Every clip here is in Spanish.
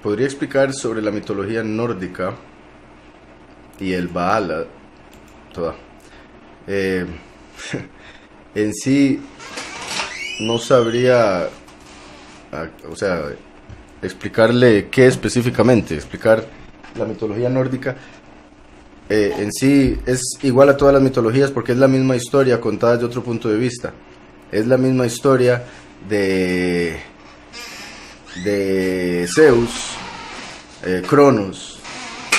podría explicar sobre la mitología nórdica y el Valhalla, toda. En sí, no sabría, o sea, explicarle qué específicamente, explicar la mitología nórdica. En sí es igual a todas las mitologías porque es la misma historia contada desde otro punto de vista. Es la misma historia de Zeus, Cronos,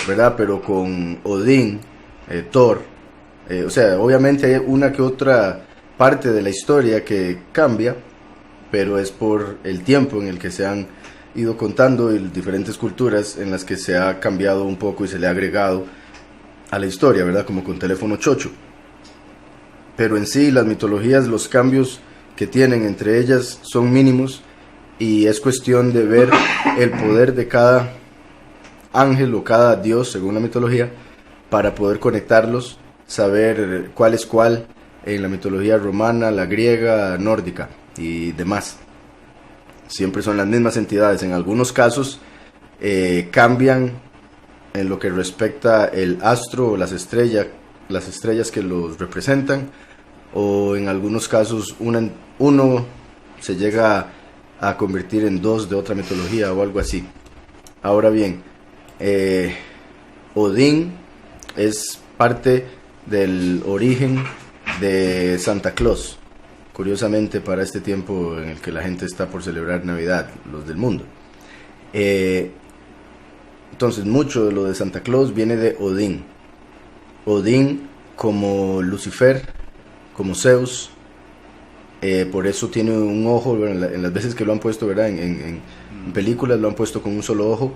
¿verdad? Pero con Odín, Thor. O sea, obviamente hay una que otra parte de la historia que cambia, pero es por el tiempo en el que se han ido contando y diferentes culturas en las que se ha cambiado un poco y se le ha agregado a la historia, ¿verdad? Como con Teléfono Chocho. Pero en sí las mitologías, los cambios que tienen entre ellas son mínimos y es cuestión de ver el poder de cada ángel o cada dios, según la mitología, para poder conectarlos, saber cuál es cuál en la mitología romana, la griega, nórdica y demás. Siempre son las mismas entidades. En algunos casos cambian en lo que respecta el astro o las estrellas que los representan, o en algunos casos uno se llega a convertir en dos de otra mitología o algo así. Ahora bien, Odín es parte del origen de Santa Claus, curiosamente para este tiempo en el que la gente está por celebrar Navidad, los del mundo. Entonces mucho de lo de Santa Claus viene de Odín. Odín como Lucifer, como Zeus, por eso tiene un ojo, bueno, en las veces que lo han puesto, ¿verdad? En películas lo han puesto con un solo ojo.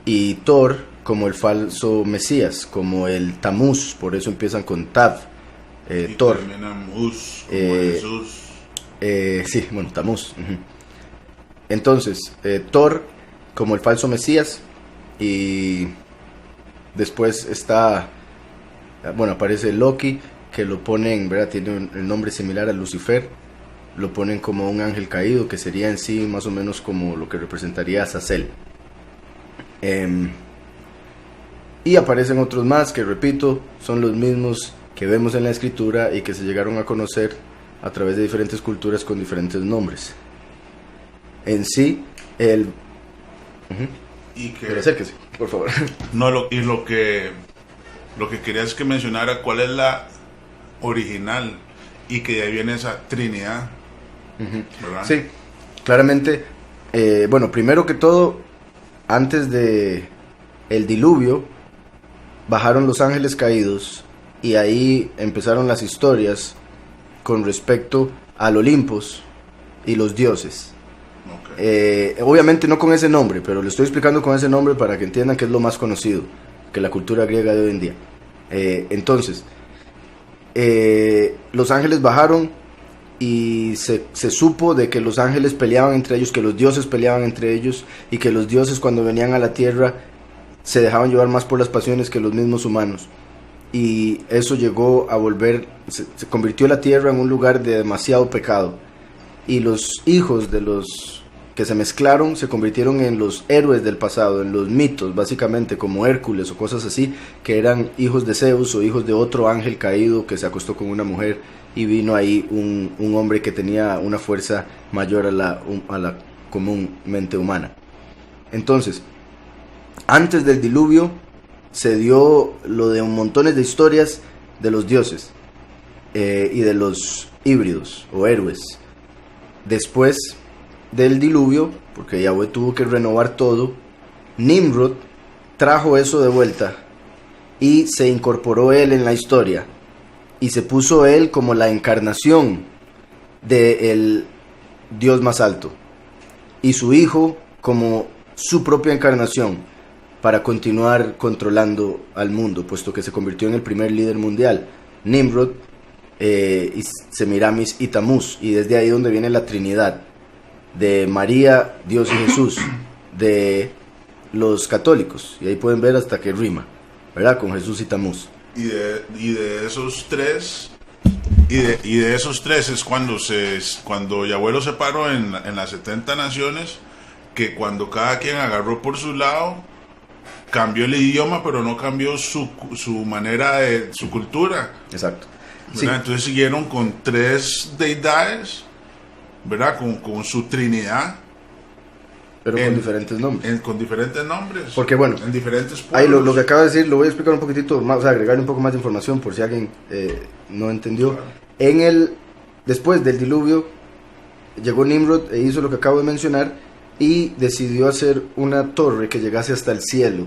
Y Thor como el falso Mesías, como el Tamuz, por eso empiezan con Tav, Thor. Muz, como Jesús. Sí, bueno, Tamuz. Entonces, Thor como el falso Mesías, y después está, bueno, aparece Loki, que lo ponen, ¿verdad? Tiene el nombre similar a Lucifer, lo ponen como un ángel caído, que sería en sí más o menos como lo que representaría a Azazel. Y aparecen otros más que, repito, son los mismos que vemos en la escritura y que se llegaron a conocer a través de diferentes culturas con diferentes nombres. En sí, Y que, pero acérquese, por favor. No, lo que quería es que mencionara cuál es la original y que de ahí viene esa Trinidad, ¿verdad? Sí, claramente. Bueno, primero que todo, antes de el diluvio, bajaron los ángeles caídos y ahí empezaron las historias con respecto al Olimpos y los dioses. Okay. Obviamente no con ese nombre, pero le estoy explicando con ese nombre para que entiendan que es lo más conocido, que la cultura griega de hoy en día. Entonces, los ángeles bajaron y se supo de que los ángeles peleaban entre ellos, que los dioses peleaban entre ellos, y que los dioses cuando venían a la tierra se dejaban llevar más por las pasiones que los mismos humanos, y eso llegó a volver, se convirtió la tierra en un lugar de demasiado pecado, y los hijos de los que se mezclaron se convirtieron en los héroes del pasado, en los mitos, básicamente, como Hércules o cosas así, que eran hijos de Zeus o hijos de otro ángel caído que se acostó con una mujer, y vino ahí un hombre que tenía una fuerza mayor a la comúnmente humana. Entonces, antes del diluvio se dio lo de montones de historias de los dioses y de los híbridos o héroes. Después del diluvio, porque Yahweh tuvo que renovar todo, Nimrod trajo eso de vuelta y se incorporó él en la historia, y se puso él como la encarnación del Dios más alto, y su hijo como su propia encarnación, para continuar controlando al mundo, puesto que se convirtió en el primer líder mundial, Nimrod, y Semiramis y Tamuz, y desde ahí donde viene la Trinidad de María, Dios y Jesús, de los católicos, y ahí pueden ver hasta que rima, ¿verdad? Con Jesús y Tamuz. Y de esos tres es cuando Yahweh los separó en las 70 naciones, que cuando cada quien agarró por su lado, cambió el idioma, pero no cambió su manera de su cultura. Exacto. Sí. Entonces siguieron con 3 deidades, ¿verdad? Con su trinidad. Pero con diferentes nombres. Con diferentes nombres. Porque bueno, en diferentes pueblos. Ahí lo que acaba de decir, lo voy a explicar un poquitito más, o sea, agregarle un poco más de información por si alguien no entendió. Claro. Después del diluvio, llegó Nimrod e hizo lo que acabo de mencionar y decidió hacer una torre que llegase hasta el cielo.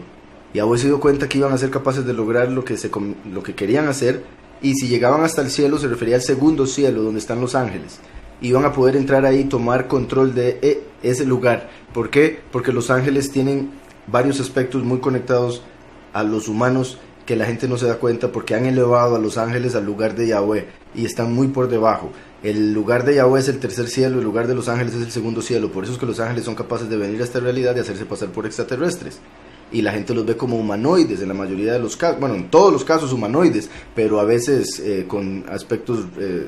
Y Yahweh se dio cuenta que iban a ser capaces de lograr lo que querían hacer, y si llegaban hasta el cielo se refería al segundo cielo donde están los ángeles. Iban a poder entrar ahí y tomar control de ese lugar. ¿Por qué? Porque los ángeles tienen varios aspectos muy conectados a los humanos que la gente no se da cuenta, porque han elevado a los ángeles al lugar de Yahweh y están muy por debajo. El lugar de Yahweh es el tercer cielo, el lugar de los ángeles es el segundo cielo. Por eso es que los ángeles son capaces de venir a esta realidad y hacerse pasar por extraterrestres. Y la gente los ve como humanoides en la mayoría de los casos, bueno, en todos los casos humanoides, pero a veces con aspectos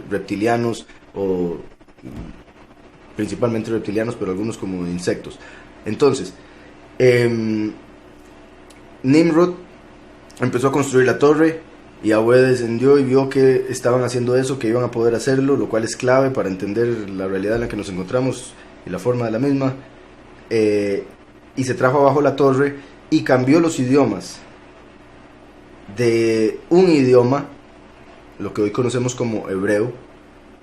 reptilianos o principalmente reptilianos, pero algunos como insectos. Entonces, Nimrod empezó a construir la torre, y Yahweh descendió y vio que estaban haciendo eso, que iban a poder hacerlo, lo cual es clave para entender la realidad en la que nos encontramos y la forma de la misma. Y se trajo abajo la torre y cambió los idiomas de un idioma, lo que hoy conocemos como hebreo,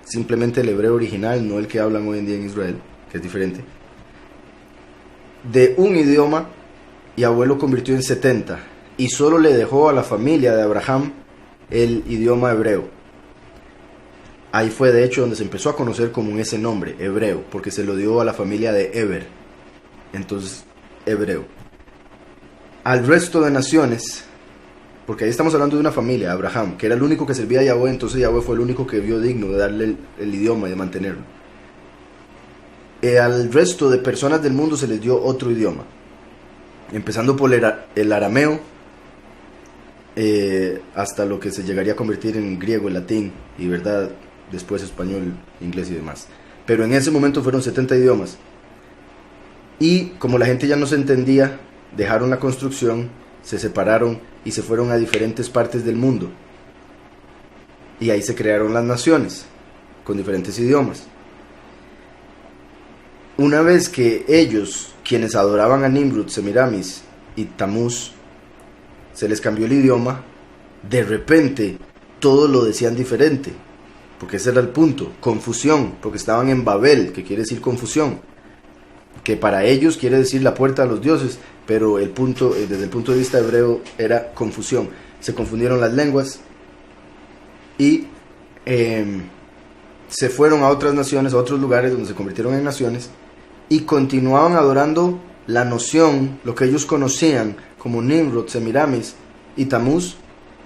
simplemente el hebreo original, no el que hablan hoy en día en Israel, que es diferente. De un idioma, Yahweh lo convirtió en 70, y solo le dejó a la familia de Abraham el idioma hebreo. Ahí fue de hecho donde se empezó a conocer como ese nombre, hebreo, porque se lo dio a la familia de Eber. Entonces, hebreo. Al resto de naciones, porque ahí estamos hablando de una familia, Abraham, que era el único que servía a Yahweh, entonces Yahweh fue el único que vio digno de darle el idioma y de mantenerlo. Al resto de personas del mundo se les dio otro idioma, empezando por el arameo, hasta lo que se llegaría a convertir en griego, el latín, y verdad, después español, inglés y demás. Pero en ese momento fueron 70 idiomas. Y como la gente ya no se entendía, dejaron la construcción, se separaron y se fueron a diferentes partes del mundo. Y ahí se crearon las naciones, con diferentes idiomas. Una vez que ellos, quienes adoraban a Nimrod, Semiramis y Tamuz, se les cambió el idioma, de repente todos lo decían diferente, porque ese era el punto, confusión, porque estaban en Babel, que quiere decir confusión, que para ellos quiere decir la puerta a los dioses, pero el punto, desde el punto de vista hebreo, era confusión. Se confundieron las lenguas y se fueron a otras naciones, a otros lugares donde se convirtieron en naciones, y continuaban adorando la noción, lo que ellos conocían como Nimrod, Semiramis y Tamuz,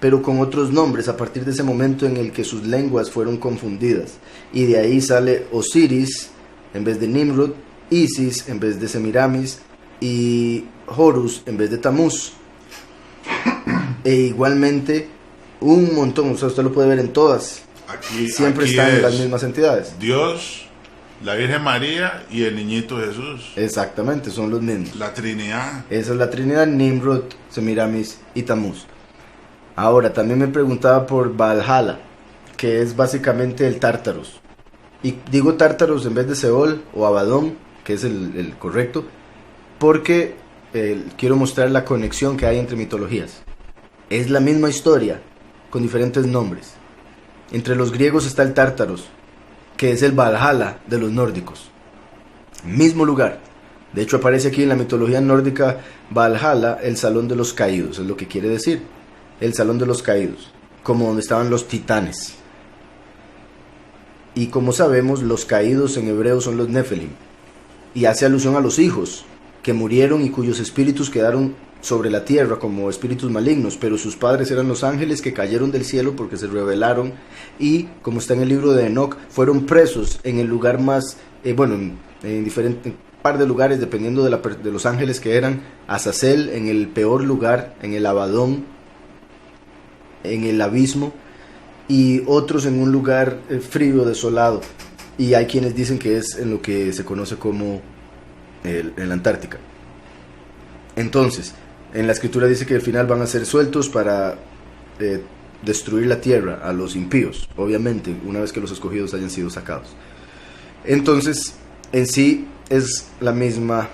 pero con otros nombres, a partir de ese momento en el que sus lenguas fueron confundidas. Y de ahí sale Osiris en vez de Nimrod, Isis en vez de Semiramis y Horus en vez de Tamuz. E igualmente un montón, o sea, usted lo puede ver en todas. Siempre están en las mismas entidades. Dios, la Virgen María y el Niñito Jesús. Exactamente, son los mismos. La Trinidad. Esa es la Trinidad, Nimrod, Semiramis y Tamuz. Ahora, también me preguntaba por Valhalla, que es básicamente el Tártaros. Y digo Tártaros en vez de Seol o Abadón, que es el correcto, porque quiero mostrar la conexión que hay entre mitologías. Es la misma historia, con diferentes nombres. Entre los griegos está el Tártaros, que es el Valhalla de los nórdicos. Mismo lugar. De hecho aparece aquí en la mitología nórdica Valhalla, el salón de los caídos, es lo que quiere decir. El salón de los caídos, como donde estaban los titanes. Y como sabemos, los caídos en hebreo son los Nefelim, y hace alusión a los hijos que murieron y cuyos espíritus quedaron sobre la tierra como espíritus malignos, pero sus padres eran los ángeles que cayeron del cielo porque se rebelaron y, como está en el libro de Enoch, fueron presos en el lugar más, en diferentes par de lugares dependiendo de los ángeles que eran. Azazel en el peor lugar, en el Abadón, en el abismo, y otros en un lugar frío, desolado, y hay quienes dicen que es en lo que se conoce como en la Antártica. Entonces, en la escritura dice que al final van a ser sueltos para destruir la tierra a los impíos, obviamente, una vez que los escogidos hayan sido sacados. Entonces, en sí es la misma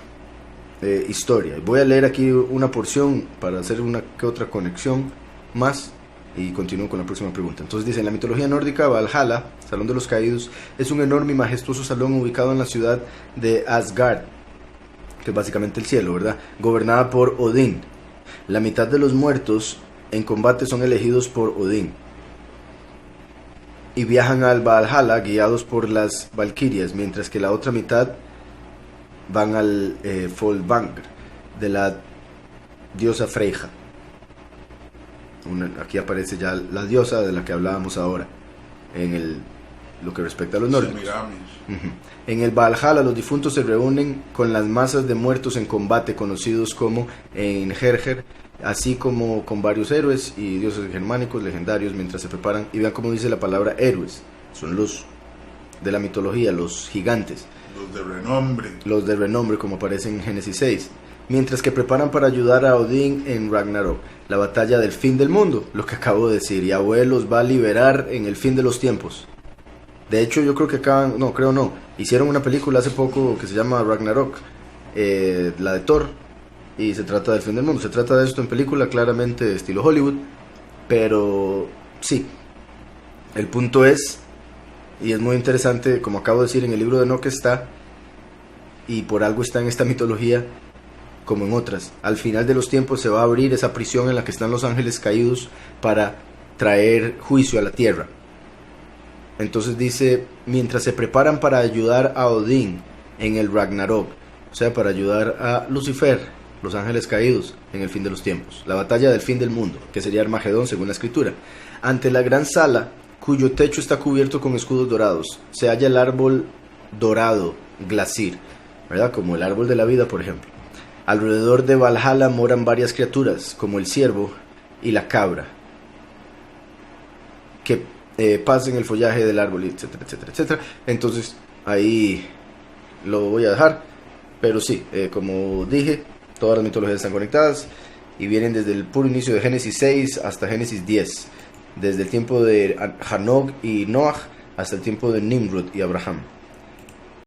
historia. Voy a leer aquí una porción para hacer una que otra conexión más y continúo con la próxima pregunta. Entonces dice: en la mitología nórdica, Valhalla, Salón de los Caídos, es un enorme y majestuoso salón ubicado en la ciudad de Asgard, que es básicamente el cielo, ¿verdad? Gobernada por Odín. La mitad de los muertos en combate son elegidos por Odín y viajan al Valhalla guiados por las valquirias, mientras que la otra mitad van al Folvangr de la diosa Freyja. Aquí aparece ya la diosa de la que hablábamos ahora en lo que respecta a los nórdicos. En el Valhalla los difuntos se reúnen con las masas de muertos en combate conocidos como Einherjar, así como con varios héroes y dioses germánicos legendarios mientras se preparan. Y vean cómo dice la palabra héroes: son los de la mitología, los gigantes, los de renombre, como aparece en Génesis 6, mientras que preparan para ayudar a Odín en Ragnarok, la batalla del fin del mundo, lo que acabo de decir. Yahweh los va a liberar en el fin de los tiempos. De hecho, yo creo que hicieron una película hace poco que se llama Ragnarok, la de Thor, y se trata del fin del mundo. Se trata de esto en película, claramente estilo Hollywood, pero sí, el punto es, y es muy interesante, como acabo de decir, en el libro de Enoch está, y por algo está en esta mitología como en otras. Al final de los tiempos se va a abrir esa prisión en la que están los ángeles caídos para traer juicio a la tierra. Entonces dice: mientras se preparan para ayudar a Odín en el Ragnarok, o sea, para ayudar a Lucifer, los ángeles caídos, en el fin de los tiempos, la batalla del fin del mundo, que sería Armagedón según la escritura. Ante la gran sala, cuyo techo está cubierto con escudos dorados, se halla el árbol dorado, Glasir, ¿verdad? Como el árbol de la vida, por ejemplo. Alrededor de Valhalla moran varias criaturas, como el ciervo y la cabra, que pasan el follaje del árbol, etcétera, etcétera, etcétera. Entonces, ahí lo voy a dejar. Pero sí, como dije, todas las mitologías están conectadas y vienen desde el puro inicio de Génesis 6 hasta Génesis 10, desde el tiempo de Hanog y Noah hasta el tiempo de Nimrod y Abraham.